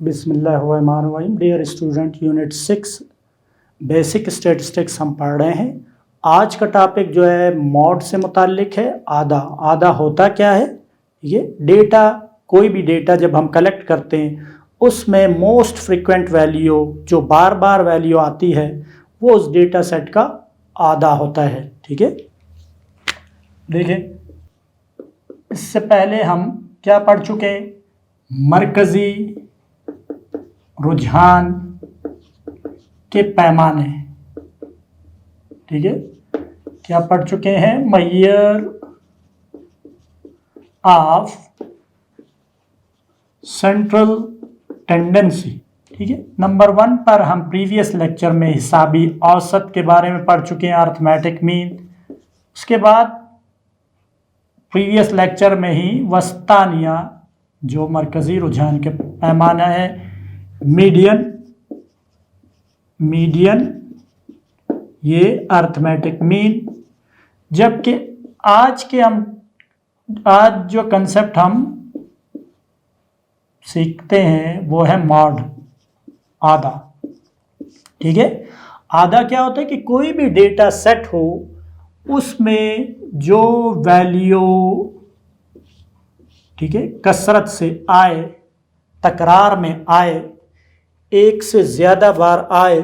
बिस्मिल्लाहिर्रहमानिर्रहीम। Dear student, unit 6 basic statistics हम पढ़ रहे हैं। आज का टॉपिक जो है मॉड से मुताल्लिक है। आधा आधा होता क्या है? ये डेटा, कोई भी डेटा जब हम कलेक्ट करते हैं उसमें मोस्ट फ्रीक्वेंट वैल्यू जो बार बार वैल्यू आती है वो उस डेटा सेट का आधा होता है। ठीक है, देखिए इससे पहले हम क्या पढ़ चुके हैं? मरकजी रुझान के पैमाने। ठीक है, क्या पढ़ चुके हैं? Measure of central tendency. ठीक है, नंबर 1 पर हम प्रीवियस लेक्चर में हिसाबी औसत के बारे में पढ़ चुके हैं, अर्थमेटिक मीन। उसके बाद प्रीवियस लेक्चर में ही वस्तानिया जो मरकजी रुझान के पैमाना है, मीडियन ये अर्थमेटिक मीन। जबकि आज जो कंसेप्ट हम सीखते हैं वो है मॉड, आधा। ठीक है, आधा क्या होता है कि कोई भी डेटा सेट हो उसमें जो वैल्यू, ठीक है, कसरत से आए, तकरार में आए, एक से ज़्यादा बार आए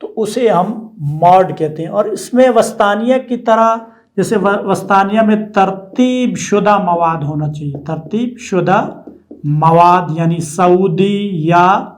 तो उसे हम मॉड कहते हैं। और इसमें वस्तानिया की तरह, जैसे वस्तानिया में तरतीब शुदा मवाद होना चाहिए, तरतीब शुदा मवाद, यानी सऊदी या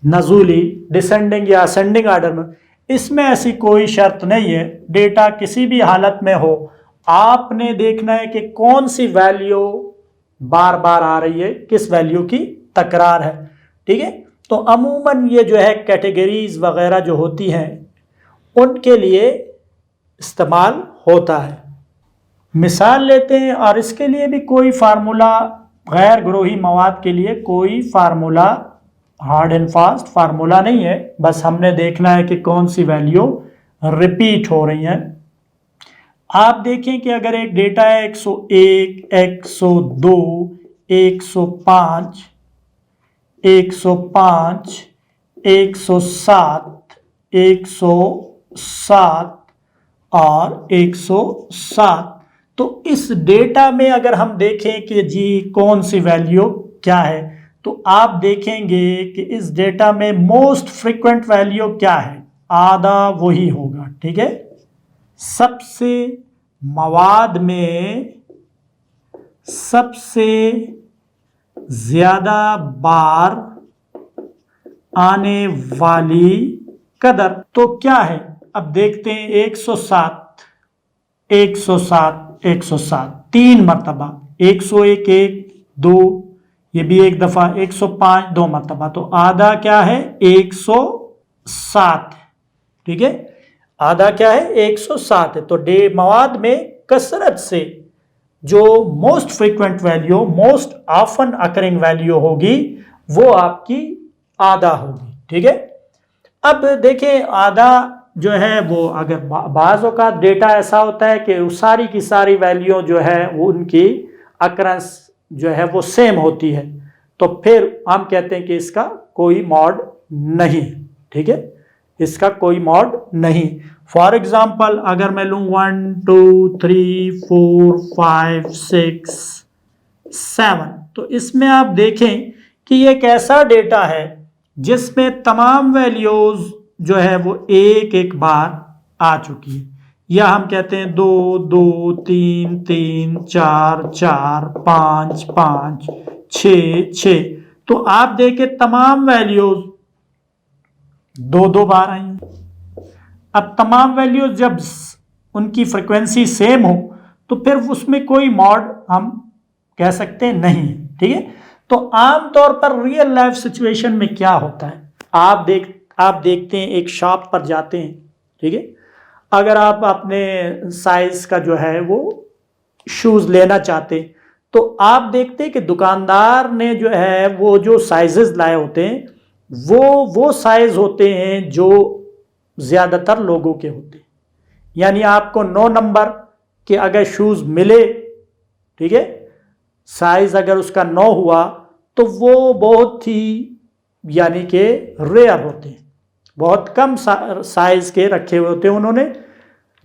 नज़ूली, डिसेंडिंग या असेंडिंग आर्डर में। इसमें ऐसी कोई शर्त नहीं है, डेटा किसी भी हालत में हो, आपने देखना है कि कौन सी वैल्यू बार बार आ रही है, किस वैल्यू की तकरार है। ठीक है, तो अमूमन ये जो है कैटेगरीज वगैरह जो होती हैं उनके लिए इस्तेमाल होता है। मिसाल लेते हैं, और इसके लिए भी कोई फार्मूला, गैर ग्रोही मवाद के लिए कोई formula, hard and fast formula नहीं है, बस हमने देखना है कि कौन सी वैल्यू रिपीट हो रही है। आप देखें कि अगर एक डेटा है 101, 102, 105, 105, 107, 107 और 107, तो इस डेटा में अगर हम देखें कि जी कौन सी वैल्यू क्या है, तो आप देखेंगे कि इस डेटा में मोस्ट फ्रीक्वेंट वैल्यू क्या है? आधा वही होगा। ठीक है, सबसे मवाद में सबसे ज्यादा बार आने वाली कदर तो क्या है? अब देखते हैं, 107, 107, 107 3 मरतबा, 101, 1, 2, ये भी एक दफा, 105 2 मरतबा, तो आधा क्या है? 107। ठीक है, आधा क्या है? 107 है। तो मवाद में कसरत से जो most frequent value, most often occurring value होगी वो आपकी आधा होगी। ठीक है, अब देखें आधा जो है वो, अगर बाज़ औक़ात डेटा ऐसा होता है कि सारी की सारी वैल्यू जो है वो उनकी अकरेंस जो है वो सेम होती है, तो फिर हम कहते हैं कि इसका कोई मॉड नहीं। ठीक है, इसका कोई मॉड नहीं। फॉर एग्जाम्पल अगर मैं लूँ 1 2 3 4 5 6 7, तो इसमें आप देखें कि ये एक ऐसा डेटा है जिसमें तमाम वैल्यूज जो है वो एक एक बार आ चुकी है, या हम कहते हैं 2 2 3 3 4 4 5 5 6 6, तो आप देखें तमाम वैल्यूज 2 2 बार आई। अब तमाम वैल्यूज जब उनकी फ्रीक्वेंसी सेम हो तो फिर उसमें कोई मॉड हम कह सकते नहीं। ठीक है, तो आम तौर पर रियल लाइफ सिचुएशन में क्या होता है, आप देखते हैं, एक शॉप पर जाते हैं। ठीक है, अगर आप अपने साइज का जो है वो शूज लेना चाहते हैं, तो आप देखते हैं कि दुकानदार ने जो है वो जो साइजेस लाए होते हैं वो साइज होते हैं जो ज़्यादातर लोगों के होते हैं। यानी आपको 9 नंबर के अगर शूज़ मिले, ठीक है, साइज़ अगर उसका 9 हुआ तो वो बहुत ही यानी कि रेयर होते हैं, बहुत कम साइज के रखे हुए होते हैं उन्होंने।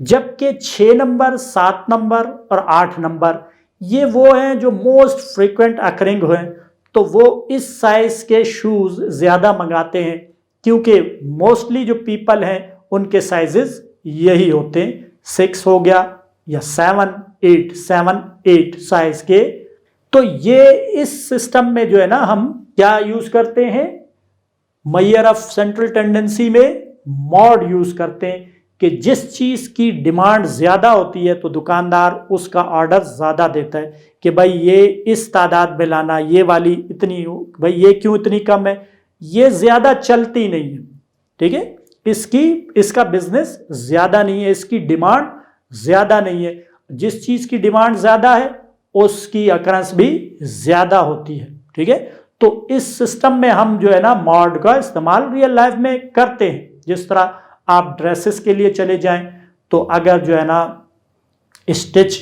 जबकि 6 नंबर, 7 नंबर और 8 नंबर ये वो हैं जो मोस्ट फ्रीक्वेंट अकरिंग हैं, तो वो इस साइज के शूज ज्यादा मंगाते हैं क्योंकि मोस्टली जो पीपल हैं उनके साइजेस यही होते हैं, 6 हो गया या 7, 8 साइज के। तो ये इस सिस्टम में जो है ना हम क्या यूज करते हैं, मेजर ऑफ सेंट्रल टेंडेंसी में मॉड यूज करते हैं कि जिस चीज की डिमांड ज्यादा होती है तो दुकानदार उसका ऑर्डर ज्यादा देता है कि भाई ये इस तादाद में लाना, ये वाली इतनी, भाई ये क्यों इतनी कम है, ये ज्यादा चलती नहीं है, ठीक है, इसका बिजनेस ज्यादा नहीं है, इसकी डिमांड ज्यादा नहीं है। जिस चीज की डिमांड ज्यादा है उसकी अकरेंस भी ज्यादा होती है, ठीक है। तो इस सिस्टम में हम जो है ना मॉड का इस्तेमाल रियल लाइफ में करते हैं। जिस तरह आप ड्रेसेस के लिए चले जाएं तो अगर जो है ना स्टिच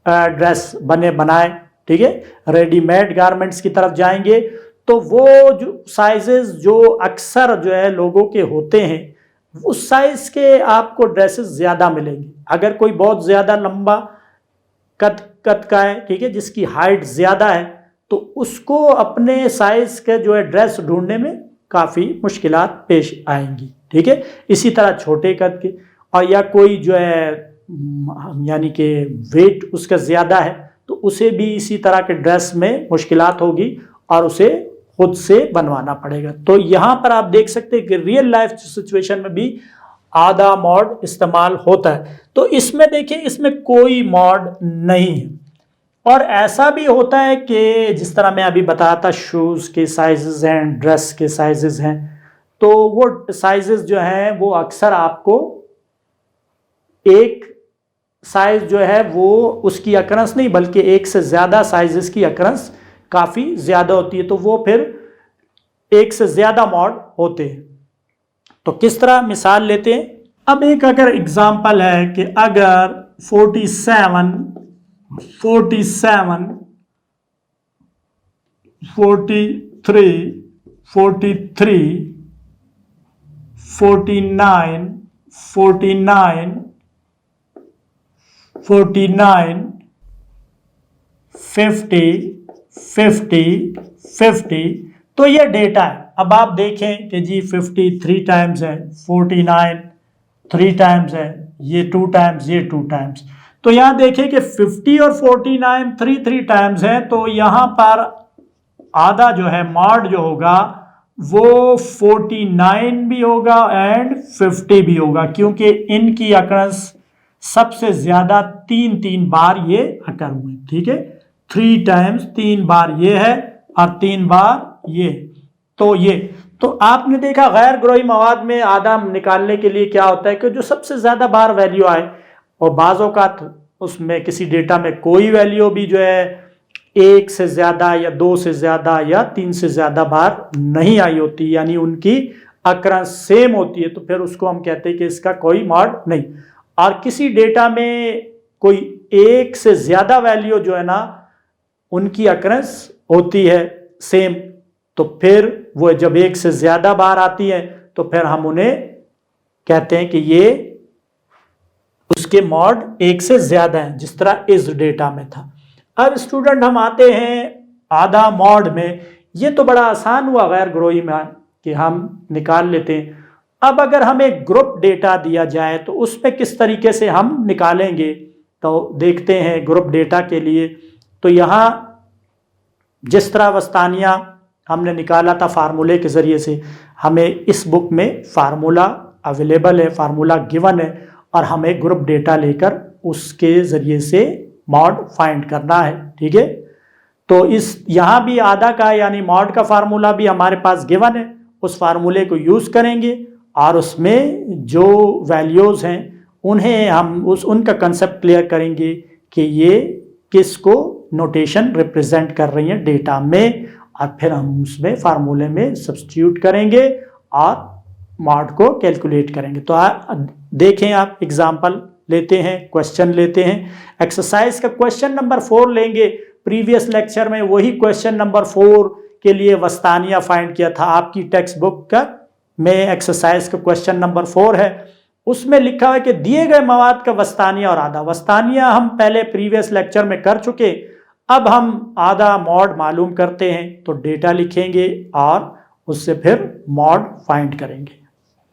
ड्रेस बनाए, ठीक है, रेडीमेड गारमेंट्स की तरफ जाएंगे तो वो जो साइजेस जो अक्सर जो है लोगों के होते हैं उस साइज के आपको ड्रेसेस ज्यादा मिलेंगे। अगर कोई बहुत ज्यादा लंबा कद का है, ठीक है, जिसकी हाइट ज्यादा है, तो उसको अपने साइज के जो है ड्रेस ढूंढने में काफी मुश्किलात पेश आएंगी, ठीक है। इसी तरह छोटे कद के, और या कोई जो है यानी कि वेट उसका ज्यादा है तो उसे भी इसी तरह के ड्रेस में मुश्किलात होगी और उसे खुद से बनवाना पड़ेगा। तो यहां पर आप देख सकते हैं कि रियल लाइफ सिचुएशन में भी आधा मॉड इस्तेमाल होता है। तो इसमें देखिए इसमें कोई मॉड नहीं है। और ऐसा भी होता है कि जिस तरह मैं अभी बताया था शूज के साइजेस हैं, ड्रेस के साइजेस हैं, तो वो साइजेस जो हैं वो अक्सर आपको एक साइज जो है वो उसकी अकरेंस नहीं बल्कि एक से ज्यादा साइजेस की अकरेंस काफी ज्यादा होती है, तो वो फिर एक से ज्यादा मॉड होते हैं। तो किस तरह मिसाल लेते हैं, अब एक अगर एग्जांपल है कि अगर 47, 43, 49, 50, तो ये डेटा है। अब आप देखें कि जी 53 टाइम्स है, 49 3 टाइम्स है, ये 2 टाइम्स, ये 2 टाइम्स। तो यहां देखें कि 50 और 49 3 टाइम्स है, तो यहां पर आधा जो है मॉड जो होगा वो 49 भी होगा एंड 50 भी होगा, क्योंकि इनकी अकरेंस सबसे ज्यादा 3 बार ये अकर हुए, ठीक है। 3 टाइम्स 3 बार ये है और 3 बार ये, तो आपने देखा गैर ग्रोही मवाद में आधा निकालने के लिए क्या होता है कि जो सबसे ज्यादा बार वैल्यू आए, और बाज़ औक़ात उसमें किसी डेटा में कोई वैल्यू भी जो है 1 से ज्यादा या 2 से ज्यादा या 3 से ज्यादा बार नहीं आई होती, यानी उनकी अकरेंस सेम होती है, तो फिर उसको हम कहते हैं कि इसका कोई मॉड नहीं। और किसी डेटा में कोई 1 से ज्यादा वैल्यू जो है ना उनकी अकरेंस होती है सेम, तो फिर वो जब 1 से ज्यादा बार आती है तो फिर हम उन्हें कहते हैं कि ये उसके मॉड 1 से ज्यादा है, जिस तरह इस डेटा में था। अब स्टूडेंट हम आते हैं आधा मॉड में। ये तो बड़ा आसान हुआ गैर ग्रोही में कि हम निकाल लेते हैं। अब अगर हमें ग्रुप डेटा दिया जाए तो उसमें किस तरीके से हम निकालेंगे, तो देखते हैं ग्रुप डेटा के लिए। तो यहाँ जिस तरह वस्तानिया हमने निकाला था फार्मूले के ज़रिए से, हमें इस बुक में फार्मूला अवेलेबल है, फार्मूला गिवन है, और हमें ग्रुप डेटा लेकर उसके ज़रिए से मॉड फाइंड करना है, ठीक है। तो इस यहाँ भी आधा का यानी मॉड का फार्मूला भी हमारे पास गिवन है, उस फार्मूले को यूज़ करेंगे और उसमें जो वैल्यूज़ हैं उन्हें हम उनका कंसेप्ट क्लियर करेंगे कि ये किसको नोटेशन रिप्रेजेंट कर रही हैं डेटा में, और फिर हम उसमें फार्मूले में सब्स्टिट्यूट करेंगे और मॉड को कैलकुलेट करेंगे। तो देखें आप एग्जांपल लेते हैं, क्वेश्चन लेते हैं। एक्सरसाइज का क्वेश्चन नंबर 4 लेंगे। प्रीवियस लेक्चर में वही क्वेश्चन नंबर 4 के लिए वस्तानिया फाइंड किया था, आपकी टेक्स्ट बुक का में एक्सरसाइज का क्वेश्चन नंबर 4 है, उसमें लिखा है कि दिए गए मवाद का वस्तानिया और आधा। वस्तानिया हम पहले प्रीवियस लेक्चर में कर चुके, अब हम आधा मॉड मालूम करते हैं। तो डेटा लिखेंगे और उससे फिर मॉड फाइंड करेंगे।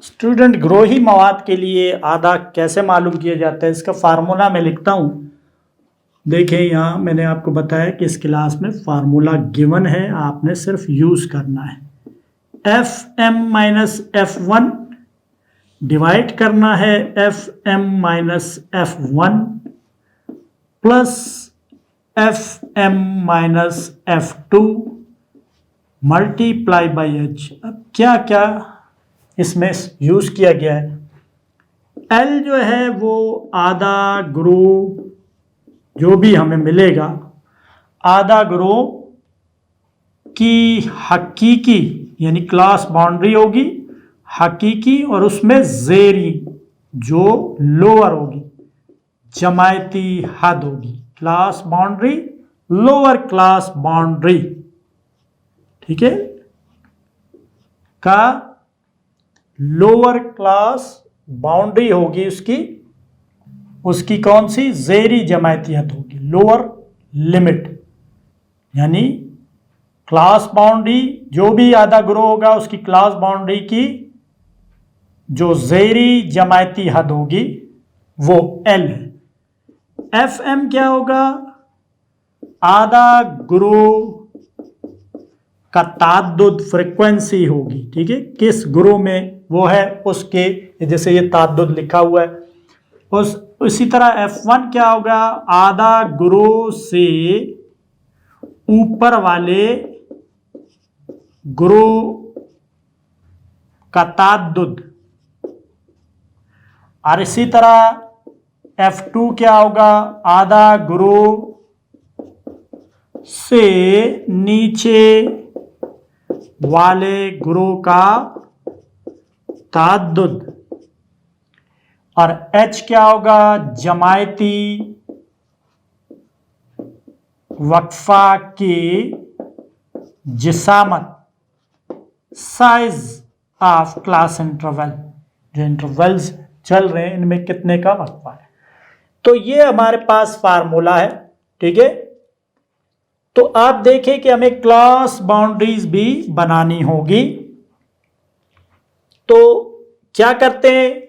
स्टूडेंट, ग्रोही मवाद के लिए आधा कैसे मालूम किया जाता है, इसका फार्मूला मैं लिखता हूं। देखिए यहाँ मैंने आपको बताया कि इस क्लास में फार्मूला गिवन है, आपने सिर्फ यूज करना है। F M minus F one divide करना है F M minus F one plus F M minus F two multiply by H. अब क्या क्या इसमें यूज किया गया है, एल जो है वो आधा ग्रो जो भी हमें मिलेगा, आधा ग्रो की हकीकी यानी क्लास बाउंड्री होगी हकीकी, और उसमें जेरी जो लोअर होगी जमायती हद होगी। Class boundary lower class boundary, ठीक है, का लोअर क्लास बाउंड्री होगी उसकी कौन सी, जेरी जमायती हद होगी, लोअर लिमिट। यानी क्लास बाउंड्री जो भी आधा ग्रो होगा उसकी क्लास बाउंड्री की जो जेरी जमायती हद होगी वो एल है। एफ एम क्या होगा, आधा ग्रो का ताद्दुद फ्रीक्वेंसी होगी, ठीक है, किस ग्रो में वो है उसके, जैसे ये ताद्दुद लिखा हुआ है। उसी तरह F1 क्या होगा, आधा ग्रो से ऊपर वाले ग्रो का ताद्दुद। और इसी तरह F2 क्या होगा, आधा ग्रो से नीचे वाले ग्रो का ताद्दुद। और H क्या होगा, जमायती वक्फा की जिसामत, साइज ऑफ क्लास इंटरवल, जो इंटरवल्स चल रहे हैं इनमें कितने का वक्फा है। तो ये हमारे पास फार्मूला है, ठीक है। तो आप देखें कि हमें क्लास बाउंड्रीज भी बनानी होगी। तो क्या करते हैं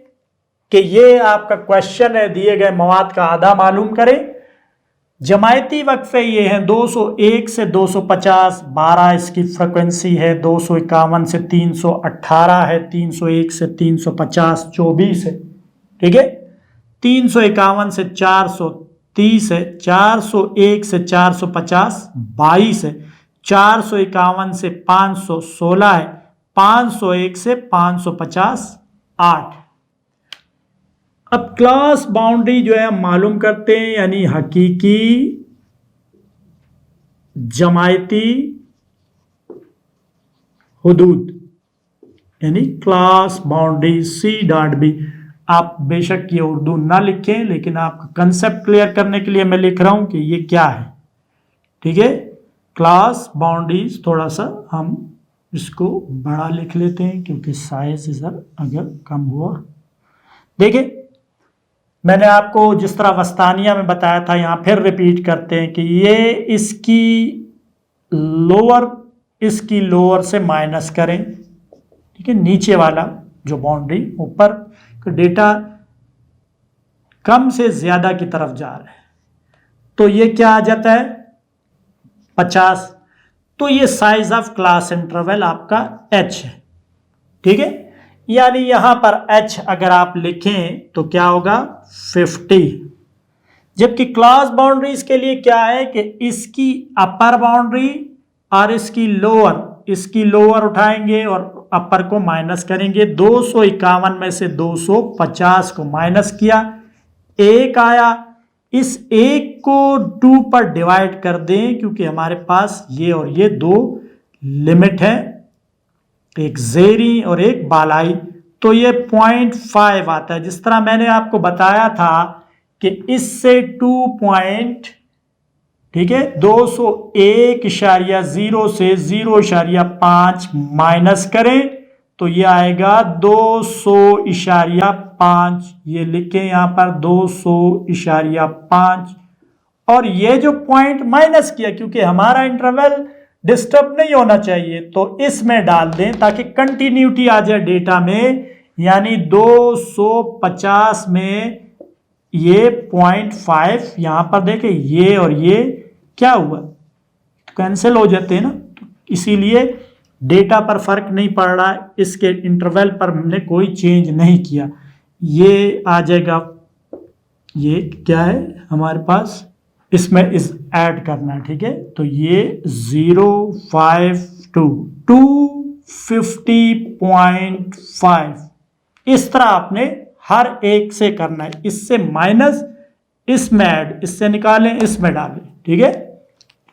कि ये आपका क्वेश्चन है, दिए गए मवाद का आधा मालूम करें। जमायती वक्फे ये हैं 201 से 250, 12 इसकी फ्रिक्वेंसी है, 251 से 318 है, 301 से 350 24 है, ठीक है, 351 से 430 है, 401 से 450 22 है, 451 से 516 है, 501 से 550 8। अब क्लास बाउंड्री जो है हम मालूम करते हैं, यानी हकीकी जमायती हुदूद, यानी क्लास बाउंड्री C.B। आप बेशक ये उर्दू ना लिखें, लेकिन आपका कंसेप्ट क्लियर करने के लिए मैं लिख रहा हूं कि ये क्या है, ठीक है। क्लास बाउंड्रीज थोड़ा सा हम इसको बड़ा लिख लेते हैं क्योंकि साइज इधर अगर कम हुआ। देखिए मैंने आपको जिस तरह वस्तानिया में बताया था, यहाँ फिर रिपीट करते हैं कि ये इसकी लोअर से माइनस करें, ठीक है, नीचे वाला जो बाउंड्री, ऊपर का डेटा कम से ज्यादा की तरफ जा रहा है, तो ये क्या आ जाता है 50। तो ये साइज ऑफ क्लास इंटरवल आपका H है, ठीक है। यानी यहां पर H अगर आप लिखें तो क्या होगा 50। जबकि क्लास बाउंड्रीज के लिए क्या है कि इसकी अपर बाउंड्री और इसकी लोअर उठाएंगे और अपर को माइनस करेंगे। 251 में से 250 को माइनस किया, 1 आया, इस 1 को 2 पर डिवाइड कर दें क्योंकि हमारे पास ये और ये दो लिमिट है, एक जेरी और एक बालाई, तो ये 0.5 आता है। जिस तरह मैंने आपको बताया था कि इससे 2.5 ठीक है। 201.0 से 0.5 माइनस करें तो ये आएगा 200.5, ये लिखें यहां पर 200.5, और ये जो पॉइंट माइनस किया क्योंकि हमारा इंटरवल डिस्टर्ब नहीं होना चाहिए तो इसमें डाल दें ताकि कंटिन्यूटी आ जाए डेटा में, यानी 250 में ये 0.5 यहां पर देखें, ये और ये क्या हुआ तो कैंसिल हो जाते हैं ना, तो इसीलिए डेटा पर फर्क नहीं पड़ रहा है, इसके इंटरवल पर हमने कोई चेंज नहीं किया। ये आ जाएगा, ये क्या है हमारे पास, इसमें इस ऐड करना है, ठीक है। तो ये 0.52 250.5 इस तरह आपने हर एक से करना है, इससे माइनस, इसमें ऐड, इससे निकालें इसमें डालें, ठीक है।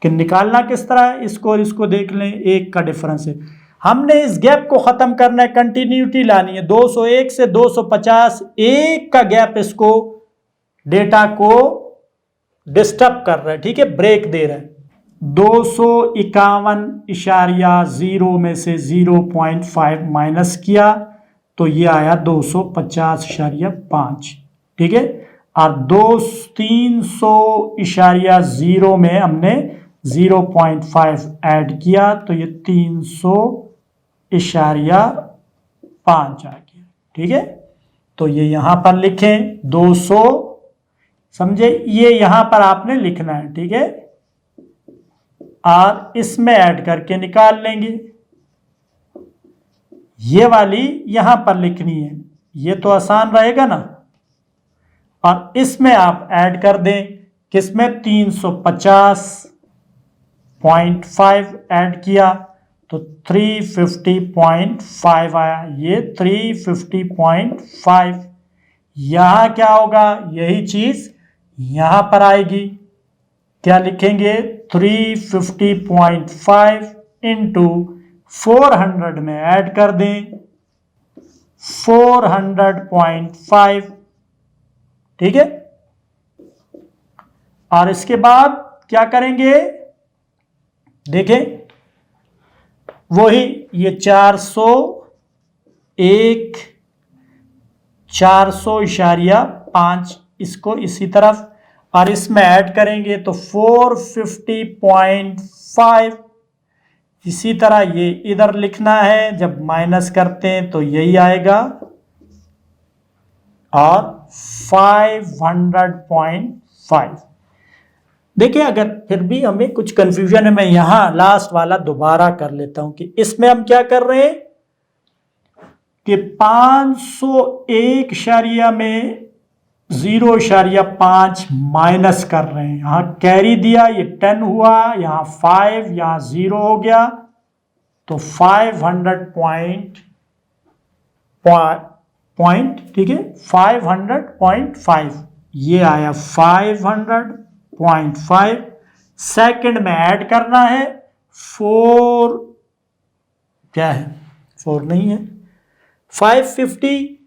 कि निकालना किस तरह है, इसको और इसको देख लें, एक का डिफरेंस है। हमने इस गैप को खत्म करना है, कंटिन्यूटी लानी है। 201 से 250 एक का गैप इसको डेटा को डिस्टर्ब कर रहा है, ठीक है, ब्रेक दे रहा है। 251.0 में से 0.5 माइनस किया तो ये आया 250.5, ठीक है। और 300.0 में हमने 0.5 ऐड किया तो ये 300.5 आ गया, ठीक है। तो ये यहां पर लिखें 200, समझे, ये यहां पर आपने लिखना है, ठीक है, और इसमें ऐड करके निकाल लेंगे। ये वाली यहां पर लिखनी है, ये तो आसान रहेगा ना, और इसमें आप ऐड कर दें, किसमें 350.5 ऐड किया तो 350.5 आया, ये 350.5। यहां क्या होगा, यही चीज यहां पर आएगी, क्या लिखेंगे 350.5 इंटू 400 में ऐड कर दें 400.5, ठीक है। और इसके बाद क्या करेंगे, देखें वही ये 400.5 इसको इसी तरफ, और इसमें ऐड करेंगे तो 450.5। इसी तरह ये इधर लिखना है, जब माइनस करते हैं तो यही आएगा, और 500.5। देखिए अगर फिर भी हमें कुछ कंफ्यूजन है, मैं यहां लास्ट वाला दोबारा कर लेता हूं कि इसमें हम क्या कर रहे हैं कि 501 शरिया में 0.5 माइनस कर रहे हैं, यहां कैरी दिया, ये 10 हुआ, यहां 5, यहां 0 हो गया, तो 500 पॉइंट, ठीक है, 500.5 ये आया 500.5। सेकंड में ऐड करना है 4, क्या है 4 नहीं है, 550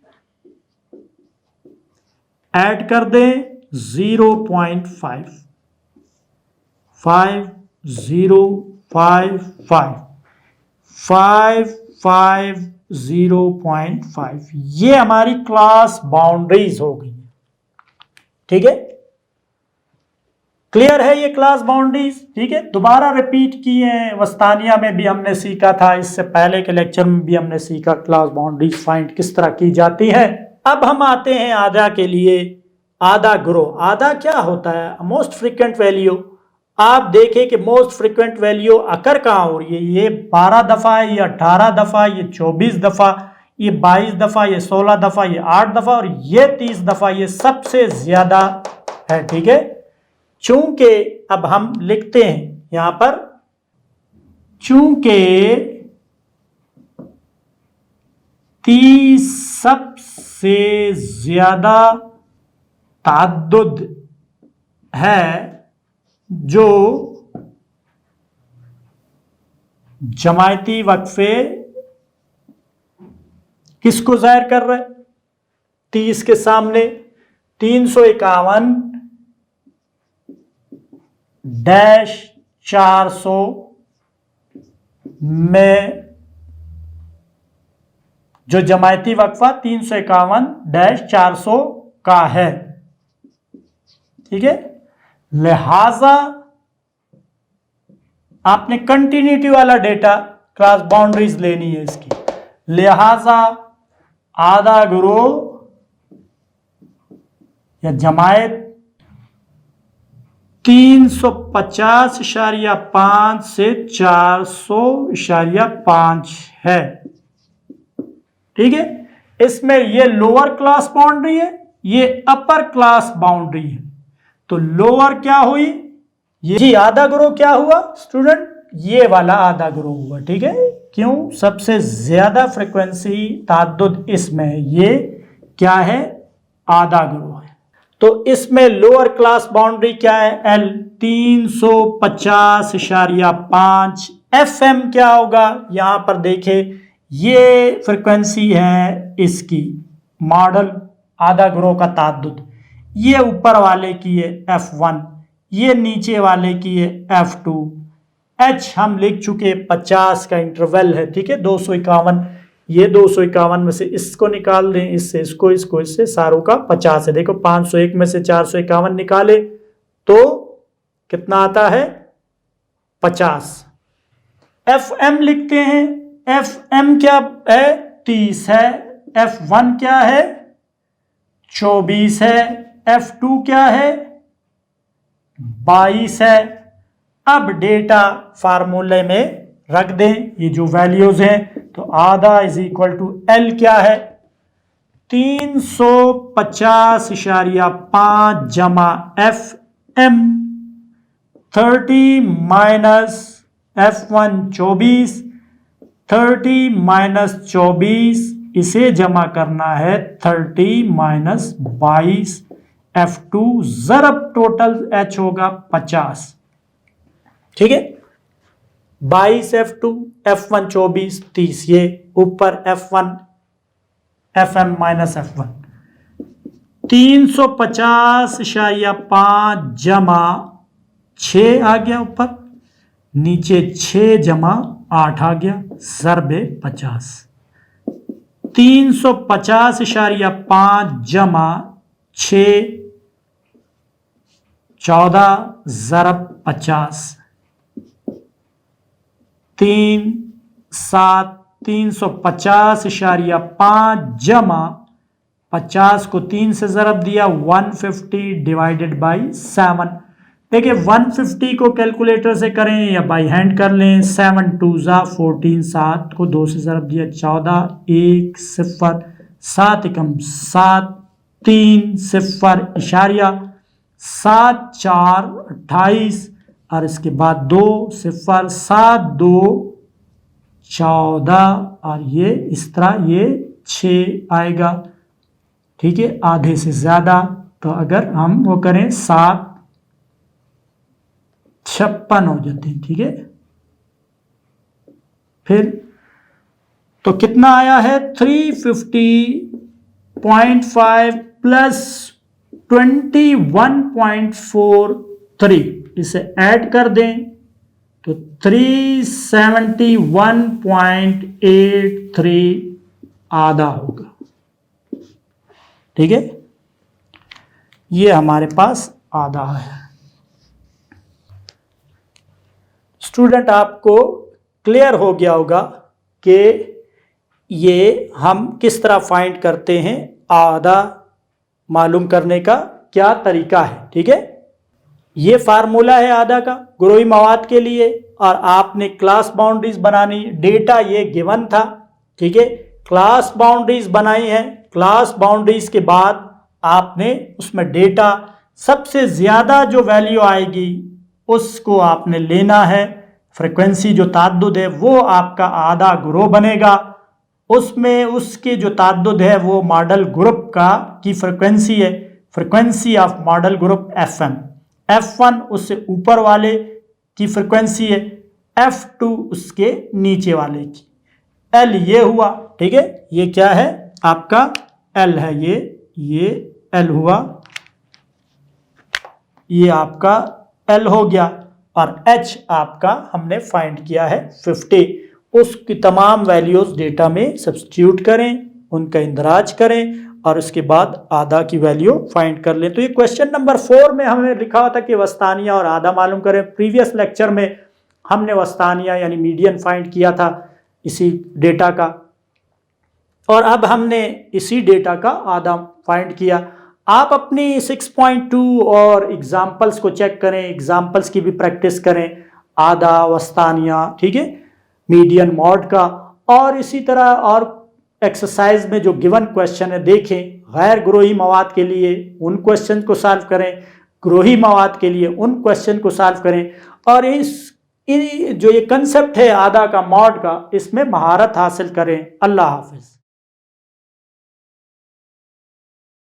ऐड कर दें 0.5, 550.5 ये हमारी क्लास बाउंड्रीज हो गई, ठीक है। क्लियर है ये क्लास बाउंड्रीज, ठीक है। दोबारा रिपीट किए हैं, वस्तानिया में भी हमने सीखा था, इससे पहले के लेक्चर में भी हमने सीखा क्लास बाउंड्रीज फाइंड किस तरह की जाती है। अब हम आते हैं आधा के लिए। आधा ग्रो, आधा क्या होता है, मोस्ट फ्रीक्वेंट वैल्यू। आप देखें कि मोस्ट फ्रीक्वेंट वैल्यू अकर कहाँ हो रही है, ये 12 दफा है, ये 18 दफा, ये 24 दफा, ये 22 दफा, ये 16 दफा, ये 8 दफा, और ये 30 दफा, ये सबसे ज्यादा है, ठीक है। चूंकि अब हम लिखते हैं यहां पर, चूंकि 30 सबसे ज्यादा ताद्दुद है जो जमायती वक्फे किसको जाहिर कर रहा है, 30 के सामने 351 डैश 400 में जो जमायती वक्फा 351 डैश 400 का है, ठीक है। लिहाजा आपने कंटिन्यूटी वाला डेटा क्लास बाउंड्रीज लेनी है इसकी, लिहाजा आधा ग्रोह या जमायत 350.5 से 400.5 है, ठीक है। इसमें ये लोअर क्लास बाउंड्री है, ये अपर क्लास बाउंड्री है। तो लोअर क्या हुई, ये जी आधा ग्रोह क्या हुआ स्टूडेंट, ये वाला आधा ग्रोह हुआ, ठीक है। क्यों, सबसे ज्यादा फ्रीक्वेंसी ताद्दुद इसमें है, ये क्या है, आधा ग्रोह है। तो इसमें लोअर क्लास बाउंड्री क्या है, L 350.5। FM क्या होगा, यहां पर देखे ये फ्रीक्वेंसी है इसकी मॉडल आधा ग्रोह का ताद्दुद, ये ऊपर वाले की है F1, ये नीचे वाले की है F2। H हम लिख चुके 50 का इंटरवल है, ठीक है। 251, ये 251 में से इसको निकाल दें, इससे इसको, इसको इससे, सारों का 50 है। देखो 501 में से 451 निकाले तो कितना आता है, 50। FM लिखते हैं, FM क्या है, 30 है। F1 क्या है, 24 है। F2 क्या है, 22 है। अब डेटा फार्मूले में रख दें, ये जो वैल्यूज हैं, तो आधा इज इक्वल टू L क्या है, 350.5 जमा FM 30 माइनस F1 24, 30 माइनस 24, इसे जमा करना है 30 माइनस 22, F2 ज़रब टोटल H होगा 50, ठीक है। 22 F2, F1 24, 30, ये ऊपर F1 FM माइनस F1 350.5 जमा 6 आ गया ऊपर, नीचे 6 जमा 8 आ गया, ज़रबे 50। 350.5 जमा 6 14 ज़रब 50, 3 7 350.5 जमा 50 को 3 से ज़रब दिया, 150 डिवाइडेड बाई 7। देखिए 150 को कैलकुलेटर से करें या बाई हैंड कर लें, 7 2 14, 7 को 2 से ज़रब दिया 14, 1 0 7 एकम 7, 3 0 इशारिया 7 4 28, और इसके बाद 2 0 7 2 14, और ये इस तरह ये 6 आएगा, ठीक है, आधे से ज्यादा। तो अगर हम वो करें 7 56 हो जाते हैं, ठीक है। फिर तो कितना आया है, 350.5 प्लस 21.43, इसे ऐड कर दें तो 371.83 आधा होगा, ठीक है। ये हमारे पास आधा है। स्टूडेंट आपको क्लियर हो गया होगा कि ये हम किस तरह फाइंड करते हैं, आधा मालूम करने का क्या तरीका है, ठीक है। ये फार्मूला है आधा का ग्रोही मवाद के लिए, और आपने क्लास बाउंड्रीज बनानी, डेटा ये गिवन था, ठीक है। क्लास बाउंड्रीज बनाई है, क्लास बाउंड्रीज के बाद आपने उसमें डेटा सबसे ज़्यादा जो वैल्यू आएगी उसको आपने लेना है। फ्रीक्वेंसी जो ताद्दुद है वो आपका आधा ग्रोह बनेगा, उसमें उसके जो ताद्दुद है वो मॉडल ग्रुप का की फ्रीक्वेंसी है, frequency of model group FM। F1 उससे ऊपर वाले की फ्रीक्वेंसी है, F2 उसके नीचे वाले की। L ये हुआ, ठीक है, ये क्या है आपका L है, ये L हुआ, ये आपका L हो गया और H आपका हमने फाइंड किया है 50। उसकी तमाम वैल्यूज डेटा में सब्स्टिट्यूट करें, उनका इंदराज करें और उसके बाद आधा की वैल्यू फाइंड कर लें। तो ये क्वेश्चन नंबर 4 में हमें लिखा हुआ था कि वस्तानिया और आधा मालूम करें। प्रीवियस लेक्चर में हमने वस्तानिया यानी मीडियन फाइंड किया था इसी डेटा का, और अब हमने इसी डेटा का आधा फाइंड किया। आप अपनी 6.2 और एग्जाम्पल्स को चेक करें, एग्जाम्पल्स की भी प्रैक्टिस करें, आधा, वस्तानिया, ठीक है, मीडियन, मॉड का, और इसी तरह और एक्सरसाइज में जो गिवन क्वेश्चन है देखें। गैर ग्रोही मवाद के लिए उन क्वेश्चन को सॉल्व करें, ग्रोही मवाद के लिए उन क्वेश्चन को सॉल्व करें, और जो ये कंसेप्ट है आधा का, मॉड का, इसमें महारत हासिल करें। अल्लाह हाफिज।